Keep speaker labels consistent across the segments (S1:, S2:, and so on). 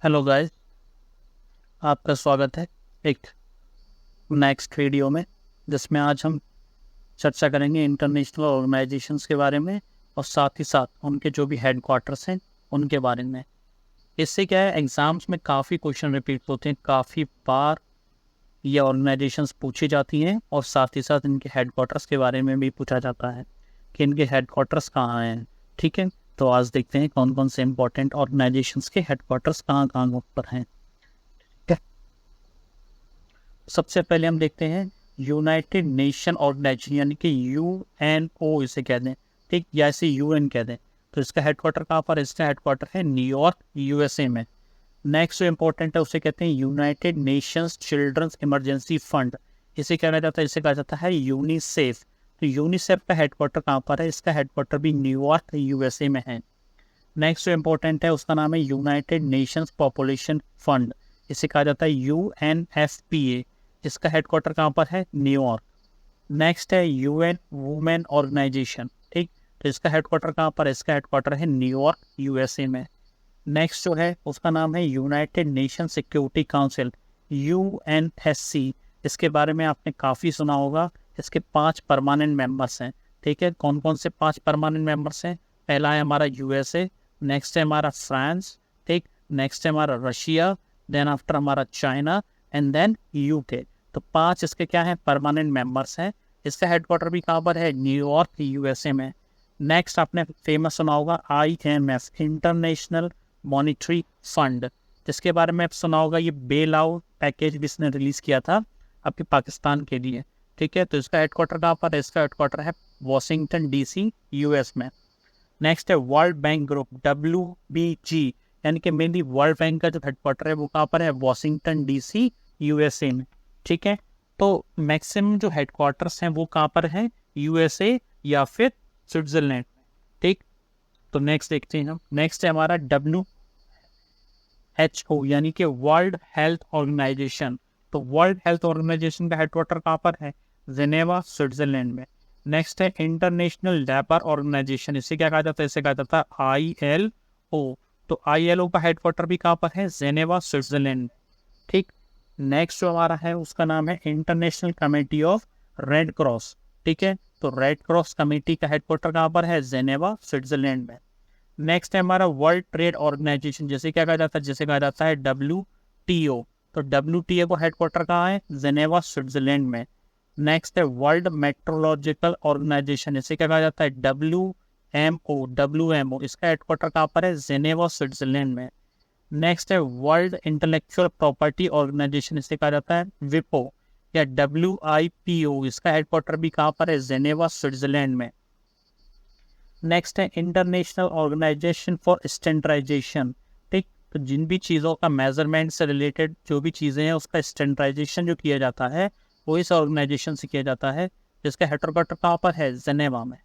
S1: Hello guys, आपका स्वागत है एक नेक्स्ट वीडियो में, जिसमें आज हम चर्चा करेंगे इंटरनेशनल ऑर्गेनाइजेशंस के बारे में और साथ ही साथ उनके जो भी हेडक्वार्टर्स हैं उनके बारे में। इससे क्या है, एग्ज़ाम्स में काफ़ी क्वेश्चन रिपीट होते हैं, काफ़ी बार ये ऑर्गेनाइजेशंस पूछी जाती हैं और साथ ही साथ इनके हेडक्वार्टर्स के बारे में भी पूछा जाता है कि इनके हेडक्वार्टर्स कहाँ हैं। ठीक है, तो आज देखते हैं कौन कौन से इंपॉर्टेंट ऑर्गेनाइजेशंस के हेडक्वार्टर्स कहाँ कहाँ पर हैं। सबसे पहले हम देखते हैं यूनाइटेड नेशन ऑर्गेनाइजेशन, यानी कि UNO इसे कहते हैं, ठीक, या इसे UN कहते हैं। तो इसका हेडक्वार्टर कहाँ पर है? इसका हेडक्वार्टर है न्यूयॉर्क, USA में। नेक्स्ट जो इम्पोर्टेंट है उसे कहते हैं United Nations Children's Emergency Fund, इसे क्या कहा जाता है? इसे कहा जाता है यूनिसेफ। तो यूनिसेफ का हेडक्वार्टर कहाँ पर है? इसका हेडक्वार्टर भी न्यूयॉर्क, USA में है। नेक्स्ट जो इम्पोर्टेंट है उसका नाम है यूनाइटेड नेशंस पॉपुलेशन फंड, इसे कहा जाता है UNFPA, इसका हेडक्वार्टर कहाँ पर है? न्यूयॉर्क। नेक्स्ट है UN वुमेन ऑर्गेनाइजेशन, ठीक, तो इसका हेडक्वार्टर कहाँ पर है? इसका हेडक्वार्टर है न्यूयॉर्क, USA में। नेक्स्ट जो है उसका नाम है United nation security council, UNSC, इसके बारे में आपने काफ़ी सुना होगा। इसके 5 परमानेंट मेंबर्स हैं। ठीक है, कौन कौन से 5 परमानेंट मेंबर्स हैं? पहला है हमारा USA, नेक्स्ट है हमारा फ्रांस, ठीक, नेक्स्ट है हमारा रशिया, देन आफ्टर हमारा चाइना एंड देन UK। तो 5 इसके क्या हैं? परमानेंट मेंबर्स हैं। इसका हेडक्वार्टर भी कहाँ पर है? न्यूयॉर्क, USA में। नेक्स्ट आपने फेमस सुना होगा IMF, इंटरनेशनल मॉनिटरी फंड, जिसके बारे में आप सुना होगा, ये बेल आउट पैकेज भी इसने रिलीज़ किया था आपके पाकिस्तान के लिए। ठीक है, तो इसका हेडक्वार्टर कहाँ पर है? इसका हेडक्वार्टर है वॉशिंगटन DC, US में। नेक्स्ट है वर्ल्ड बैंक ग्रुप, WBG, यानी कि मेनली वर्ल्ड बैंक का जो हेडक्वार्टर है वो कहाँ पर है? वॉशिंगटन DC, USA में। ठीक है, तो मैक्सिमम जो हेडक्वार्टर्स हैं वो कहाँ पर हैं? USA या फिर स्विट्जरलैंड। ठीक, तो नेक्स्ट देखते हैं हम। नेक्स्ट है हमारा WHO, यानी कि वर्ल्ड हेल्थ ऑर्गेनाइजेशन। तो वर्ल्ड हेल्थ ऑर्गेनाइजेशन का हेडक्वार्टर कहाँ पर है? जिनेवा, स्विट्जरलैंड में। नेक्स्ट है इंटरनेशनल लेबर ऑर्गेनाइजेशन, इसे क्या कहा जाता है? इसे कहा जाता है ILO। तो ILO का हेडक्वार्टर भी कहाँ पर है? जिनेवा, स्विट्जरलैंड में। ठीक, नेक्स्ट जो हमारा है उसका नाम है international committee of red cross. ठीक है, तो रेड क्रॉस कमेटी का हेडक्वार्टर कहाँ पर है? जिनेवा, स्विट्जरलैंड में। नेक्स्ट है हमारा वर्ल्ड ट्रेड ऑर्गेनाइजेशन, जैसे क्या कहा जाता है? जैसे कहा जाता है WTO। तो WTO का हेडक्वार्टर कहाँ है? जिनेवा, स्विट्जरलैंड में। नेक्स्ट है वर्ल्ड मेट्रोलॉजिकल ऑर्गेनाइजेशन, इसे क्या कहा जाता है? WMO, इसका हेडक्वार्टर कहाँ पर है? जिनेवा, स्विट्जरलैंड में। नेक्स्ट है वर्ल्ड इंटेलेक्चुअल प्रॉपर्टी ऑर्गेनाइजेशन, इसे कहा जाता है WIPO या WIPO, इसका हेडक्वार्टर भी कहाँ पर है? जिनेवा, स्विट्जरलैंड में। नेक्स्ट है इंटरनेशनल ऑर्गेनाइजेशन फॉर स्टैंडर्डाइजेशन। ठीक, तो जिन भी चीज़ों का मेजरमेंट से रिलेटेड जो भी चीज़ें हैं उसका स्टैंडर्डाइजेशन जो किया जाता है वो इस ऑर्गेनाइजेशन से किया जाता है, जिसका हेडक्वार्टर कहाँ पर है? जिनेवा में।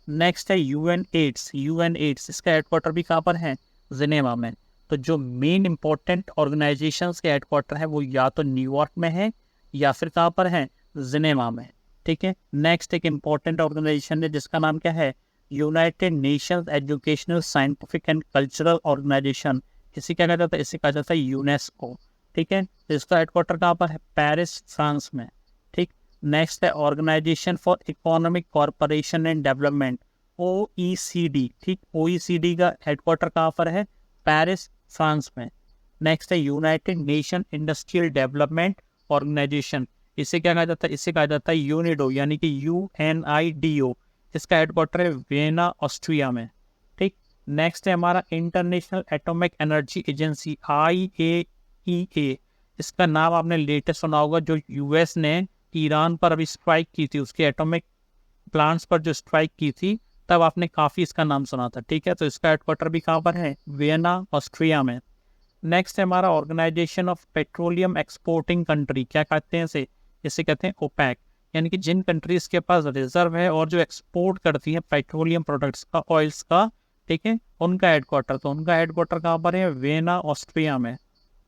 S1: नेक्स्ट है UNAIDS, इसका हेडक्वार्टर भी कहाँ पर है? जिनेवा में। तो जो मेन इंपॉर्टेंट ऑर्गेनाइजेशंस के हेडक्वार्टर है वो या तो न्यूयॉर्क में है या फिर कहाँ पर है? जिनेवा में। ठीक है, नेक्स्ट एक इंपॉर्टेंट ऑर्गेनाइजेशन है जिसका नाम क्या है? United Nations Educational Scientific and Cultural Organization, इसे क्या कहा जाता है? इसे कहा जाता है UNESCO। ठीक है, इसका हेडक्वार्टर कहाँ पर है? पेरिस, फ्रांस में। ठीक, नेक्स्ट है Organization for Economic Cooperation and Development, OECD। ठीक, OECD का हेडक्वार्टर कहाँ पर है? पेरिस, फ्रांस में। नेक्स्ट है United Nation Industrial Development Organization, इसे क्या कहा जाता है? इसे कहा जाता है UNIDO, यानी कि UNIDO, इसका हेडक्वार्टर है वियना, ऑस्ट्रिया में। ठीक, नेक्स्ट है हमारा international atomic energy agency, IAEA, इसका नाम आपने लेटेस्ट सुना होगा, जो US ने ईरान पर अभी स्ट्राइक की थी, उसके एटॉमिक प्लांट्स पर जो स्ट्राइक की थी तब आपने काफ़ी इसका नाम सुना था। ठीक है, तो इसका हेडक्वार्टर भी कहाँ पर है? वियना, ऑस्ट्रिया में। नेक्स्ट है हमारा Organization of Petroleum Exporting Country, क्या कहते हैं इसे कहते हैं OPEC, यानी कि जिन कंट्रीज के पास रिजर्व है और जो एक्सपोर्ट करती है पेट्रोलियम प्रोडक्ट्स का, ऑयल्स का, ठीक है, उनका हेडक्वार्टर। तो उनका हेडक्वार्टर कहाँ पर है? वियना, ऑस्ट्रिया में।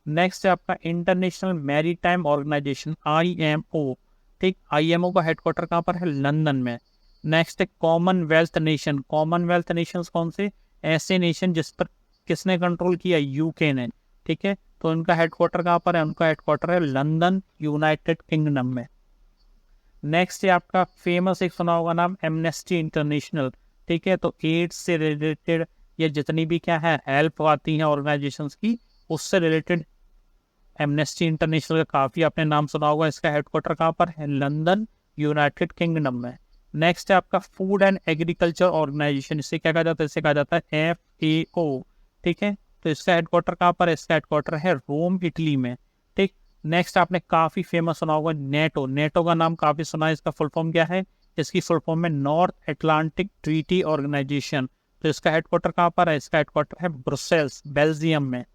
S1: नेक्स्ट है आपका इंटरनेशनल मैरीटाइम ऑर्गेनाइजेशन, IMO। ठीक, IMO का हेडक्वार्टर कहाँ पर है? लंदन में। नेक्स्ट है कॉमनवेल्थ नेशन, कॉमनवेल्थ नेशंस कौन से? ऐसे नेशन जिस पर किसने कंट्रोल किया? UK ने। ठीक है, तो इनका हेडक्वार्टर कहाँ पर है? उनका हेडक्वार्टर है लंदन, यूनाइटेड किंगडम में। नेक्स्ट है आपका फेमस, एक सुना होगा नाम, एमनेस्टी इंटरनेशनल। ठीक है, तो एड्स से रिलेटेड या जितनी भी क्या है हेल्प आती हैं ऑर्गेनाइजेशंस की, उससे रिलेटेड एमनेस्टी इंटरनेशनल का काफी आपने नाम सुना होगा। इसका हेडक्वार्टर कहाँ पर है? लंदन, यूनाइटेड किंगडम में। नेक्स्ट है आपका फूड एंड एग्रीकल्चर ऑर्गेनाइजेशन, इसे क्या कहा जाता है? इसे कहा जाता है FAO। ठीक है, तो इसका हेडक्वार्टर कहाँ पर है? इसका हेडक्वार्टर है रोम, इटली में। ठीक, नेक्स्ट आपने काफी फेमस सुना होगा नेटो। नेटो का नाम काफी सुना है, इसका फुल फॉर्म क्या है? इसकी फुल फॉर्म है नॉर्थ अटलांटिक ट्रीटी ऑर्गेनाइजेशन। तो इसका हेडक्वार्टर कहाँ पर है? इसका हेडक्वार्टर है ब्रुसेल्स, बेल्जियम में।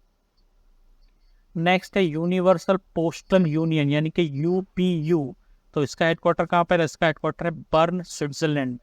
S1: नेक्स्ट है यूनिवर्सल पोस्टल यूनियन यानी कि UPU। तो इसका हेडक्वार्टर कहाँ पर है? इसका हेडक्वार्टर है बर्न, स्विट्जरलैंड।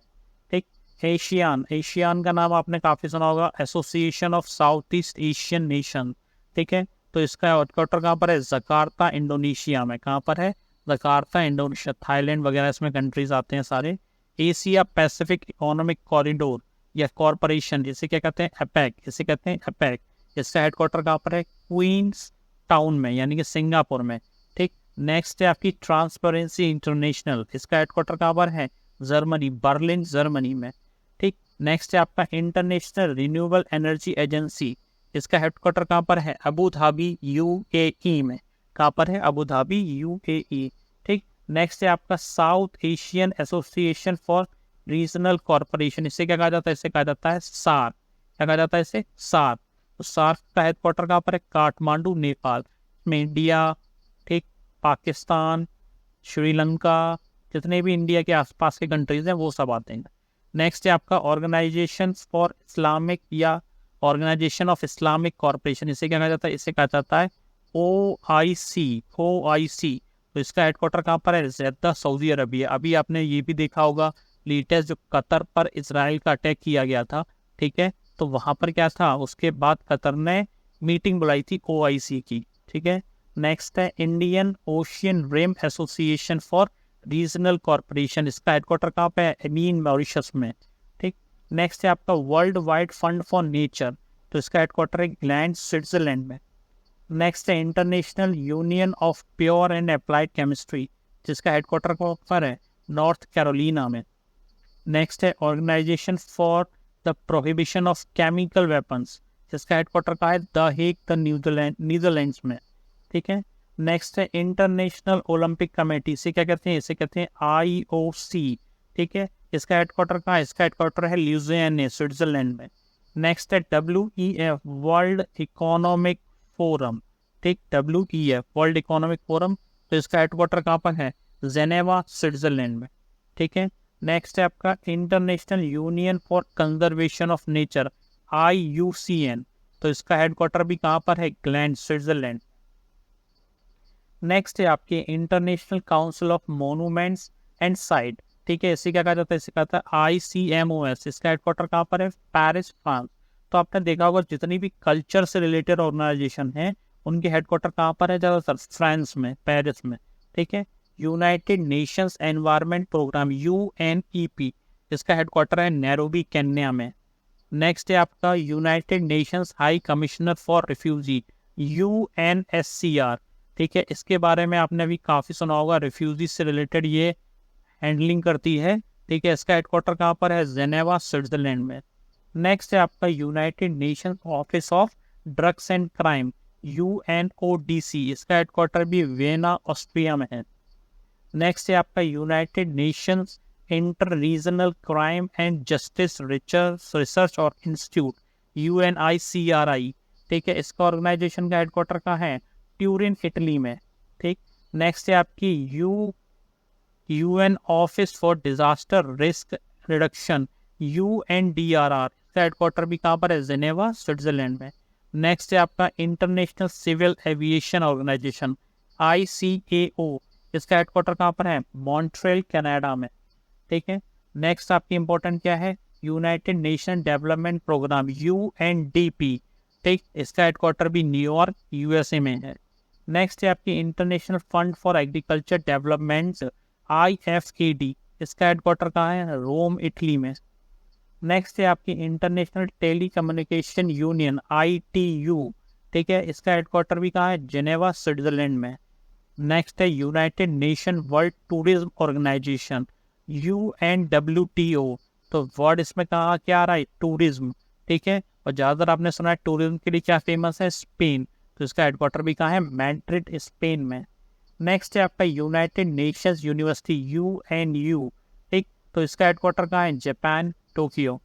S1: ठीक, एशियान, एशियान का नाम आपने काफी सुना होगा, association of south east Asian nation. ठीक है, तो इसका हेडक्वार्टर कहाँ पर है? जकार्ता, इंडोनेशिया में। कहाँ पर है? Jakarta, Indonesia. थाईलैंड वगैरह इसमें कंट्रीज आते हैं सारे। एशिया पैसिफिक इकोनॉमिक कॉरिडोर या कॉरपोरेशन, इसे क्या कहते हैं? एपेक, इसे कहते हैं एपेक। इसका हेडक्वार्टर कहाँ पर है? क्वींस टाउन में यानी कि सिंगापुर में। ठीक, नेक्स्ट है आपकी ट्रांसपेरेंसी इंटरनेशनल, इसका हेडक्वार्टर कहाँ पर है? जर्मनी, बर्लिन, जर्मनी में। ठीक, नेक्स्ट है आपका इंटरनेशनल रिन्यूएबल एनर्जी एजेंसी, इसका हेडक्वार्टर कहाँ पर है? अबू धाबी, UAE में। कहाँ पर है? Abu Dhabi, UAE। ठीक, नेक्स्ट है आपका south Asian association for Regional corporation, इसे क्या कहा जाता है? इसे कहा जाता है सार्क। क्या कहा जाता है इसे? सार्क। तो सार्क का हेडक्वार्टर कहाँ पर है? काठमांडू, नेपाल में। इंडिया, ठीक, पाकिस्तान, श्रीलंका, जितने भी इंडिया के आसपास के कंट्रीज हैं वो सब आते हैं। नेक्स्ट है आपका ऑर्गेनाइजेशन फॉर इस्लामिक या ऑर्गेनाइजेशन ऑफ इस्लामिक कॉर्पोरेशन, इसे क्या कहा जाता है? इसे कहा जाता है OIC। तो इसका हेडक्वार्टर कहाँ पर है? जेद्दा, सऊदी अरबिया। अभी आपने ये भी देखा होगा लेटेस्ट, जो कतर पर इसराइल का अटैक किया गया था। ठीक है, तो वहां पर क्या था? उसके बाद कतर ने मीटिंग बुलाई थी OIC की। ठीक है, नेक्स्ट है Indian Ocean Rim Association for Regional Cooperation, इसका हेडक्वार्टर कहाँ पे है? अमीन, मॉरिशस में। ठीक, नेक्स्ट है आपका World Wide Fund for Nature, तो इसका हेडक्वार्टर है ग्लैंड, स्विट्जरलैंड में। नेक्स्ट है International Union of Pure and Applied Chemistry, जिसका हेडक्वार्टर कहाँ पर है? नॉर्थ कैरोलिना में। नेक्स्ट है Organization for the Prohibition of Chemical Weapons, जिसका हेडक्वार्टर कहाँ है? द हेग, द नीदरलैंड्स में। ठीक है, नेक्स्ट है इंटरनेशनल ओलंपिक कमेटी, इसे क्या कहते हैं? इसे कहते हैं IOC। ठीक है, इसका हेडक्वार्टर कहाँ है? इसका हेडक्वार्टर है ल्यूजियाना, स्विट्जरलैंड में। नेक्स्ट है WEF, वर्ल्ड इकोनॉमिक फोरम। ठीक, WEF, वर्ल्ड इकोनॉमिक फोरम, तो इसका हेडक्वार्टर कहाँ पर है? जेनेवा, स्विट्जरलैंड में। ठीक है, नेक्स्ट है आपका international union for conservation of nature, IUCN, तो इसका हेडक्वार्टर भी कहाँ पर है? Gland, Switzerland. नेक्स्ट है आपके international council of monuments and site. ठीक है, इसे क्या कहा जाता है? इसे कहता है ICMOS, इसका हेडक्वार्टर कहाँ पर है? Paris, France. तो आपने देखा होगा जितनी भी कल्चर से रिलेटेड ऑर्गेनाइजेशन है उनके हेडक्वार्टर कहाँ पर है? ज़्यादातर फ्रांस में, पेरिस में। ठीक है, United Nations Environment Programme, UNEP, इसका हेडक्वार्टर है नैरोबी, केन्या में। नेक्स्ट है आपका United Nations High Commissioner for Refugee, UNSCR। ठीक है, इसके बारे में आपने अभी काफ़ी सुना होगा, रिफ्यूजी से रिलेटेड ये हैंडलिंग करती है। ठीक है, इसका हेडक्वार्टर कहाँ पर है? जेनेवा, स्विट्जरलैंड में। नेक्स्ट है आपका United Nations office of drugs and crime, UNODC, इसका हेडक्वार्टर भी वियना, ऑस्ट्रिया में है। नेक्स्ट है आपका United Nations inter regional crime and justice research और इंस्टीट्यूट, UNICRI। ठीक है, इसका ऑर्गेनाइजेशन का हेडक्वार्टर कहाँ है? ट्यूरिन, इटली में। ठीक, नेक्स्ट है आपकी UN office for disaster risk reduction, UNDRR, इसका हेडक्वार्टर भी कहाँ पर है? जेनेवा, स्विट्जरलैंड में। नेक्स्ट है आपका International Civil Aviation Organization, ICAO, इसका हेडक्वार्टर कहाँ पर है? मॉन्ट्रियल, कनाडा में। ठीक है, नेक्स्ट आपकी इंपॉर्टेंट क्या है? United Nation Development Programme, UNDP। ठीक, इसका हेडक्वार्टर भी न्यूयॉर्क, USA में है। नेक्स्ट है आपकी International Fund for Agriculture Development, IFAD, इसका हेडक्वार्टर कहाँ है? रोम, इटली में। नेक्स्ट है आपकी International Telecommunication Union, ITU। ठीक है, इसका हेडक्वार्टर भी कहाँ है, जेनेवा स्विट्जरलैंड में। नेक्स्ट है United Nation World Tourism Organization, UNWTO। तो वर्ड इसमें कहाँ क्या आ रहा है, टूरिज्म, ठीक है। और ज़्यादातर आपने सुना है टूरिज्म के लिए क्या फेमस है, स्पेन, तो इसका हेडक्वार्टर भी कहाँ है, मैड्रिड स्पेन में। नेक्स्ट है आपका यूनाइटेड नेशंस यूनिवर्सिटी, UNU, ठीक, तो इसका हेडक्वार्टर कहाँ है, Japan, Tokyo.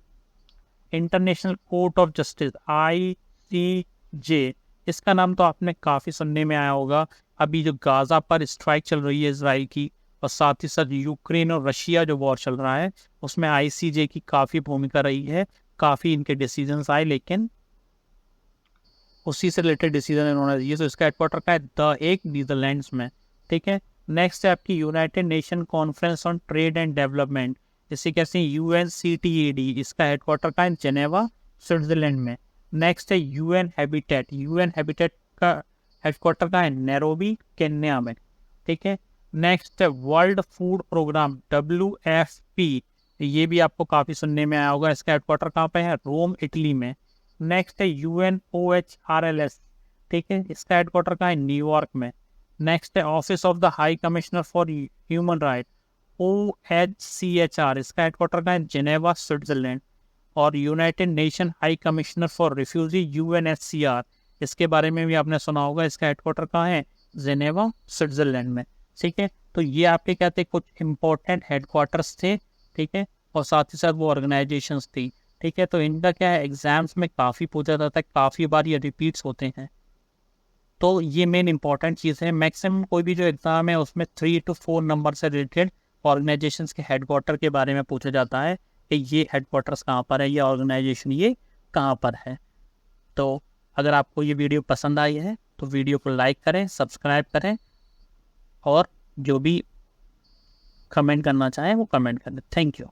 S1: International court of justice, ICJ, इसका नाम तो आपने काफ़ी सुनने में आया होगा। अभी जो गाज़ा पर स्ट्राइक चल रही है इसराइल की, और साथ ही साथ यूक्रेन और रशिया जो वॉर चल रहा है, उसमें ICJ की काफ़ी भूमिका रही है, काफ़ी इनके डिसीजंस आए, लेकिन उसी से रिलेटेड डिसीजन इन्होंने दिए। तो इसका हेडक्वार्टर का है द हेग, नीदरलैंड्स में, ठीक है। नेक्स्ट है आपकी United nation conference on trade and development, इसे कहते हैं UNCTAD, इसका हेडक्वार्टर का है जेनेवा स्विट्जरलैंड में। नेक्स्ट है UN हैबिटेट का हेडक्वार्टर का है नैरोबी, केन्या में, ठीक है। नेक्स्ट है वर्ल्ड फूड प्रोग्राम, WFP, ये भी आपको काफ़ी सुनने में आया होगा, इसका हेडक्वार्टर कहाँ पे है, रोम, इटली में। नेक्स्ट है UNOHRLS, ठीक है, इसका हेडक्वार्टर कहाँ है, न्यूयॉर्क में। नेक्स्ट है office of the high Commissioner for human right, OHCHR, इसका हेडक्वार्टर कहाँ है, जेनेवा स्विट्जरलैंड। और United nation high Commissioner for refugee, UNHCR, इसके बारे में भी आपने सुना होगा, इसका हेडक्वार्टर कहाँ है, जेनेवा स्विट्जरलैंड में, ठीक है। तो ये आपके कहते कुछ इंपॉर्टेंट हेडक्वार्टर्स थे, ठीक है, और साथ ही साथ वो ऑर्गेनाइजेशंस थी, ठीक है। तो इनका क्या है, एग्जाम्स में काफ़ी पूछा जाता है, काफ़ी बार ये रिपीट्स होते हैं। तो ये मेन इंपॉर्टेंट चीज़ है। मैक्सिमम कोई भी जो एग्ज़ाम है उसमें 3 to 4 नंबर से रिलेटेड ऑर्गेनाइजेशंस के हेडक्वार्टर के बारे में पूछा जाता है कि ये हेडक्वार्टर्स कहाँ पर है, ये ऑर्गेनाइजेशन ये कहाँ पर है। तो अगर आपको ये वीडियो पसंद आई है तो वीडियो को लाइक करें, सब्सक्राइब करें, और जो भी कमेंट करना चाहें वो कमेंट करें। Thank you.